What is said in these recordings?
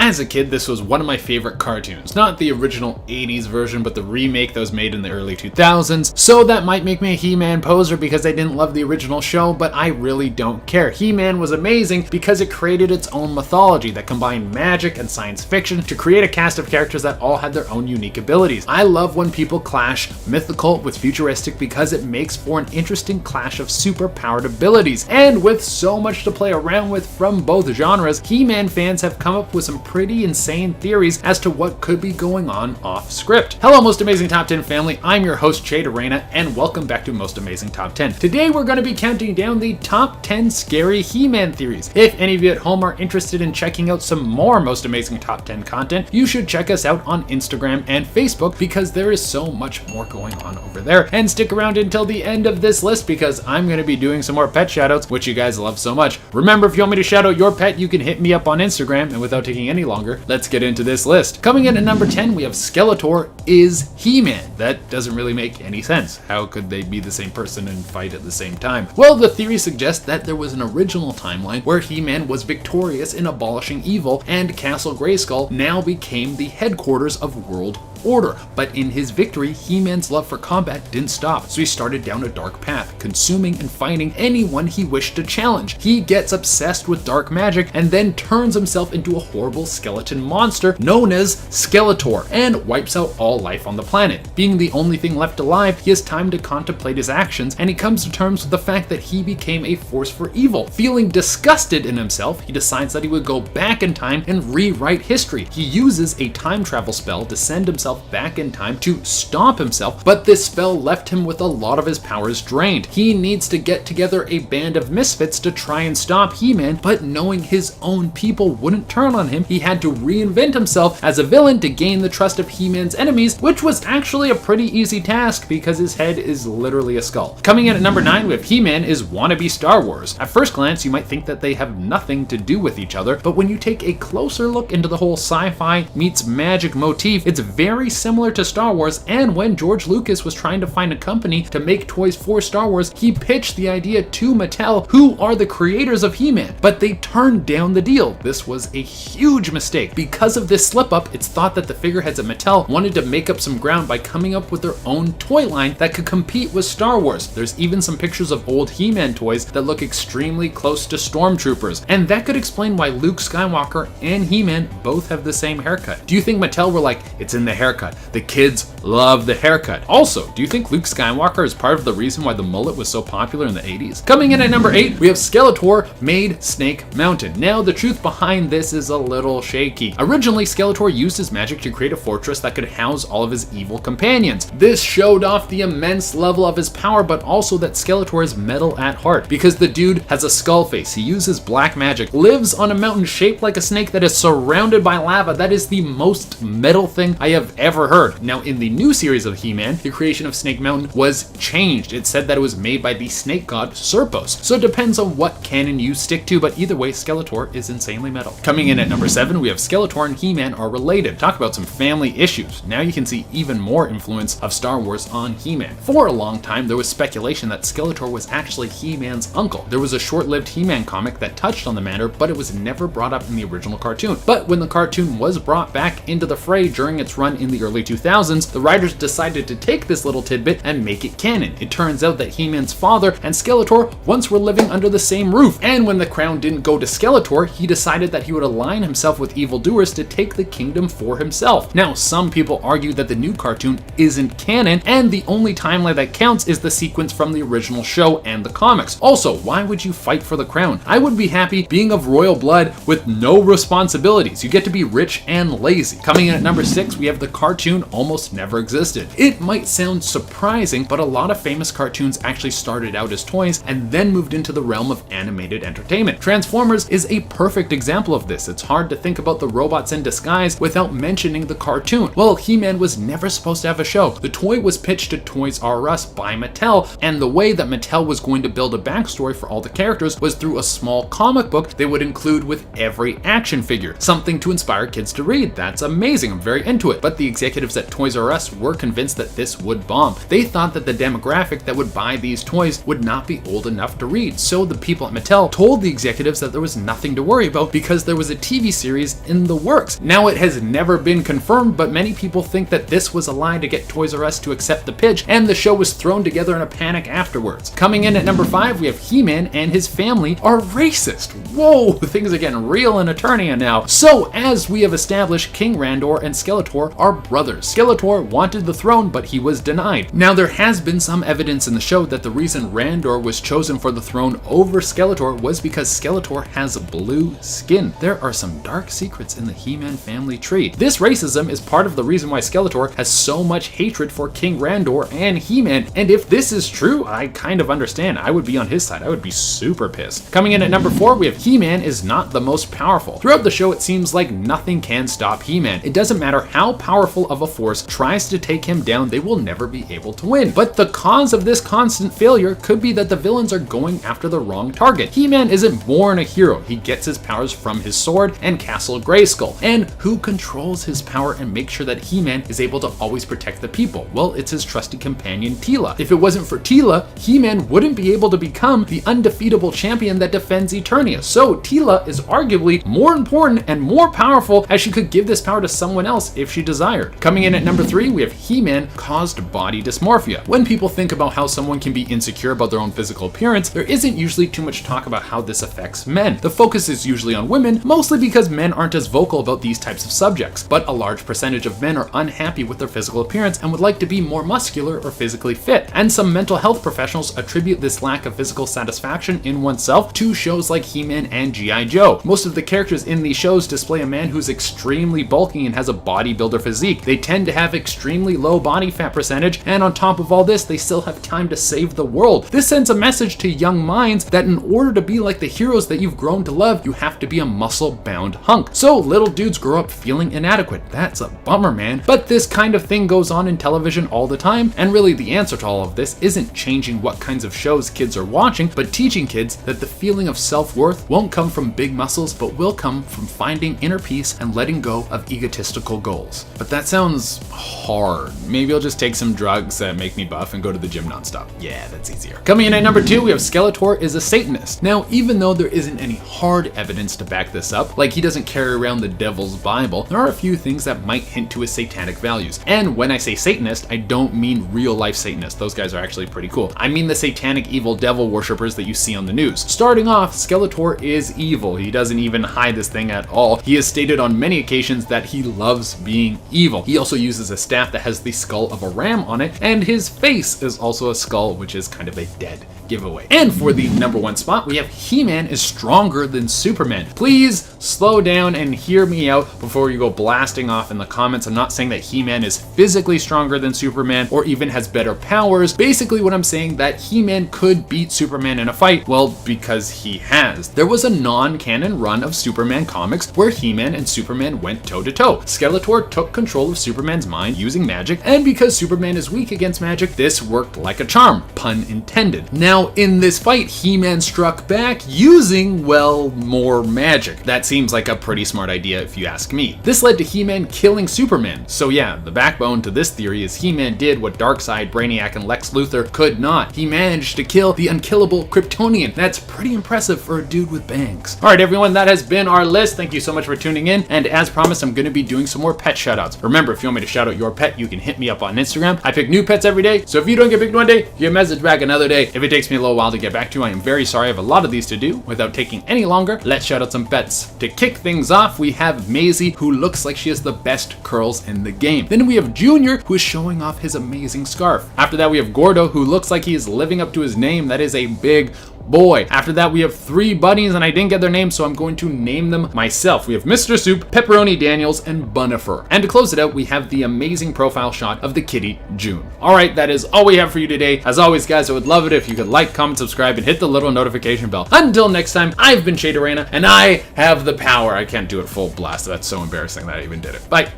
As a kid, this was one of my favorite cartoons. Not the original 80s version, but the remake that was made in the early 2000s. So that might make me a He-Man poser because I didn't love the original show, but I really don't care. He-Man was amazing because it created its own mythology that combined magic and science fiction to create a cast of characters that all had their own unique abilities. I love when people clash mythical with futuristic because it makes for an interesting clash of super-powered abilities. And with so much to play around with from both genres, He-Man fans have come up with some pretty insane theories as to what could be going on off script. Hello Most Amazing Top 10 family, I'm your host Jade Arena and welcome back to Most Amazing Top 10. Today we're going to be counting down the top 10 scary He-Man theories. If any of you at home are interested in checking out some more Most Amazing Top 10 content, you should check us out on Instagram and Facebook because there is so much more going on over there. And stick around until the end of this list because I'm going to be doing some more pet shoutouts, which you guys love so much. Remember, if you want me to shout out your pet, you can hit me up on Instagram, and without taking any longer, let's get into this list. Coming in at number 10, we have Skeletor is He-Man. That doesn't really make any sense. How could they be the same person and fight at the same time? Well, the theory suggests that there was an original timeline where He-Man was victorious in abolishing evil, and Castle Grayskull now became the headquarters of World Order. But in his victory, He-Man's love for combat didn't stop, so he started down a dark path, consuming and fighting anyone he wished to challenge. He gets obsessed with dark magic and then turns himself into a horrible skeleton monster known as Skeletor and wipes out all life on the planet. Being the only thing left alive, he has time to contemplate his actions, and he comes to terms with the fact that he became a force for evil. Feeling disgusted in himself, he decides that he would go back in time and rewrite history. He uses a time travel spell to send himself back in time to stop himself, but this spell left him with a lot of his powers drained. He needs to get together a band of misfits to try and stop He-Man, but knowing his own people wouldn't turn on him, he had to reinvent himself as a villain to gain the trust of He-Man's enemies, which was actually a pretty easy task because his head is literally a skull. Coming in at number 9, we have He-Man is wannabe Star Wars. At first glance, you might think that they have nothing to do with each other, but when you take a closer look into the whole sci-fi meets magic motif, it's very similar to Star Wars. And when George Lucas was trying to find a company to make toys for Star Wars, he pitched the idea to Mattel, who are the creators of He-Man, but they turned down the deal. This was a huge mistake. Because of this slip up, it's thought that the figureheads at Mattel wanted to make up some ground by coming up with their own toy line that could compete with Star Wars. There's even some pictures of old He-Man toys that look extremely close to Stormtroopers, and that could explain why Luke Skywalker and He-Man both have the same haircut. Do you think Mattel were like, it's in the haircut? The kids love the haircut. Also, do you think Luke Skywalker is part of the reason why the mullet was so popular in the 80s? Coming in at number 8, we have Skeletor made Snake Mountain. Now, the truth behind this is a little shaky. Originally, Skeletor used his magic to create a fortress that could house all of his evil companions. This showed off the immense level of his power, but also that Skeletor is metal at heart because the dude has a skull face. He uses black magic, lives on a mountain shaped like a snake that is surrounded by lava. That is the most metal thing I have ever heard. Now, in the new series of He-Man, the creation of Snake Mountain was changed. It said that it was made by the snake god Serpos. So it depends on what canon you stick to, but either way, Skeletor is insanely metal. Coming in at number 7, we have Skeletor and He-Man are related. Talk about some family issues. Now you can see even more influence of Star Wars on He-Man. For a long time, there was speculation that Skeletor was actually He-Man's uncle. There was a short-lived He-Man comic that touched on the matter, but it was never brought up in the original cartoon. But when the cartoon was brought back into the fray during its run in the early 2000s, the writers decided to take this little tidbit and make it canon. It turns out that He-Man's father and Skeletor once were living under the same roof, and when the crown didn't go to Skeletor, he decided that he would align himself with evildoers to take the kingdom for himself. Now, some people argue that the new cartoon isn't canon, and the only timeline that counts is the sequence from the original show and the comics. Also, why would you fight for the crown? I would be happy being of royal blood with no responsibilities. You get to be rich and lazy. Coming in at number 6, we have the cartoon almost never existed. It might sound surprising, but a lot of famous cartoons actually started out as toys and then moved into the realm of animated entertainment. Transformers is a perfect example of this. It's hard to think about the robots in disguise without mentioning the cartoon. Well, He-Man was never supposed to have a show. The toy was pitched to Toys R Us by Mattel, and the way that Mattel was going to build a backstory for all the characters was through a small comic book they would include with every action figure. Something to inspire kids to read. That's amazing. I'm very into it. But the the executives at Toys R Us were convinced that this would bomb. They thought that the demographic that would buy these toys would not be old enough to read, so the people at Mattel told the executives that there was nothing to worry about because there was a TV series in the works. Now, it has never been confirmed, but many people think that this was a lie to get Toys R Us to accept the pitch, and the show was thrown together in a panic afterwards. Coming in at number 5, we have He-Man and his family are racist. Whoa, things are getting real in Eternia now. So, as we have established, King Randor and Skeletor are brothers. Skeletor wanted the throne, but he was denied. Now, there has been some evidence in the show that the reason Randor was chosen for the throne over Skeletor was because Skeletor has blue skin. There are some dark secrets in the He-Man family tree. This racism is part of the reason why Skeletor has so much hatred for King Randor and He-Man, and if this is true, I kind of understand. I would be on his side. I would be super pissed. Coming in at number 4, we have He-Man is not the most powerful. Throughout the show, it seems like nothing can stop He-Man. It doesn't matter how powerful of a force tries to take him down, they will never be able to win. But the cause of this constant failure could be that the villains are going after the wrong target. He-Man isn't born a hero. He gets his powers from his sword and Castle Grayskull. And who controls his power and makes sure that He-Man is able to always protect the people? Well, it's his trusted companion Teela. If it wasn't for Teela, He-Man wouldn't be able to become the undefeatable champion that defends Eternia. So Teela is arguably more important and more powerful, as she could give this power to someone else if she desired. Coming in at number 3, we have He-Man caused body dysmorphia. When people think about how someone can be insecure about their own physical appearance, there isn't usually too much talk about how this affects men. The focus is usually on women, mostly because men aren't as vocal about these types of subjects, but a large percentage of men are unhappy with their physical appearance and would like to be more muscular or physically fit. And some mental health professionals attribute this lack of physical satisfaction in oneself to shows like He-Man and G.I. Joe. Most of the characters in these shows display a man who's extremely bulky and has a bodybuilder physique. They tend to have extremely low body fat percentage, and on top of all this, they still have time to save the world. This sends a message to young minds that in order to be like the heroes that you've grown to love, you have to be a muscle-bound hunk. So little dudes grow up feeling inadequate. That's a bummer, man. But this kind of thing goes on in television all the time, and really the answer to all of this isn't changing what kinds of shows kids are watching, but teaching kids that the feeling of self-worth won't come from big muscles, but will come from finding inner peace and letting go of egotistical goals. But that sounds hard. Maybe I'll just take some drugs that make me buff and go to the gym nonstop. Yeah, that's easier. Coming in at number 2, we have Skeletor is a Satanist. Now, even though there isn't any hard evidence to back this up, like he doesn't carry around the devil's Bible, there are a few things that might hint to his satanic values. And when I say Satanist, I don't mean real life Satanists. Those guys are actually pretty cool. I mean the satanic evil devil worshippers that you see on the news. Starting off, Skeletor is evil. He doesn't even hide this thing at all. He has stated on many occasions that he loves being evil. He also uses a staff that has the skull of a ram on it, and his face is also a skull, which is kind of a dead giveaway. And for the number 1 spot, we have He-Man is stronger than Superman. Please slow down and hear me out before you go blasting off in the comments. I'm not saying that He-Man is physically stronger than Superman or even has better powers. Basically what I'm saying that He-Man could beat Superman in a fight, well, because he has. There was a non-canon run of Superman comics where He-Man and Superman went toe-to-toe. Skeletor took control of Superman's mind using magic, and because Superman is weak against magic, this worked like a charm, pun intended. Now, in this fight, He-Man struck back using, well, more magic. That seems like a pretty smart idea if you ask me. This led to He-Man killing Superman. So yeah, the backbone to this theory is He-Man did what Darkseid, Brainiac, and Lex Luthor could not. He managed to kill the unkillable Kryptonian. That's pretty impressive for a dude with bangs. Alright everyone, that has been our list. Thank you so much for tuning in, and as promised, I'm going to be doing some more pet shoutouts. Remember, if you want me to shout out your pet, you can hit me up on Instagram. I pick new pets every day, so if you don't get picked one day, you get a message back another day. If it takes me a little while to get back to you, I am very sorry. I have a lot of these to do. Without taking any longer, let's shout out some pets. To kick things off, we have Maisie, who looks like she has the best curls in the game. Then we have Junior, who is showing off his amazing scarf. After that, we have Gordo, who looks like he is living up to his name. That is a big boy. After that, we have 3 bunnies, and I didn't get their names, so I'm going to name them myself. We have Mr. Soup, Pepperoni Daniels, and Bunifer. And to close it out, we have the amazing profile shot of the kitty, June. Alright, that is all we have for you today. As always, guys, I would love it if you could like, comment, subscribe, and hit the little notification bell. Until next time, I've been Shade Arena, and I have the power. I can't do it full blast. That's so embarrassing that I even did it. Bye.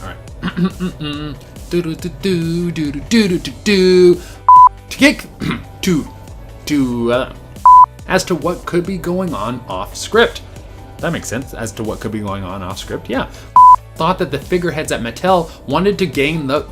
Alright. To kick as to what could be going on off script. That makes sense. As to what could be going on off script, yeah. thought that the figureheads at Mattel wanted to gain the